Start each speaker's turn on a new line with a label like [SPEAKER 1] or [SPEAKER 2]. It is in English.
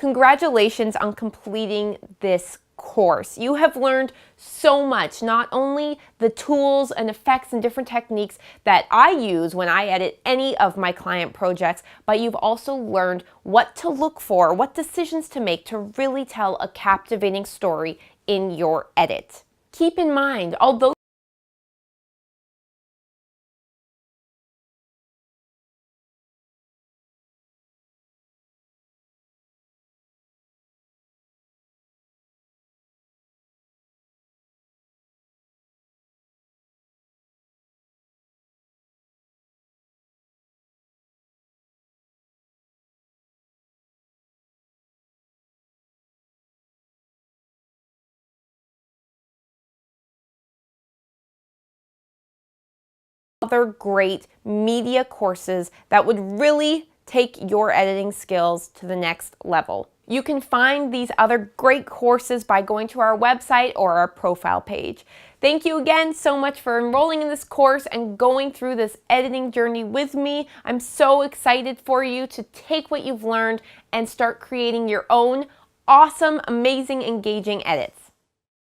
[SPEAKER 1] Congratulations on completing this course. You have learned so much, not only the tools and effects and different techniques that I use when I edit any of my client projects, but you've also learned what to look for, what decisions to make to really tell a captivating story in your edit. Keep in mind, although other great media courses that would really take your editing skills to the next level. You can find these other great courses by going to our website or our profile page. Thank you again so much for enrolling in this course and going through this editing journey with me. I'm so excited for you to take what you've learned and start creating your own awesome, amazing, engaging edits.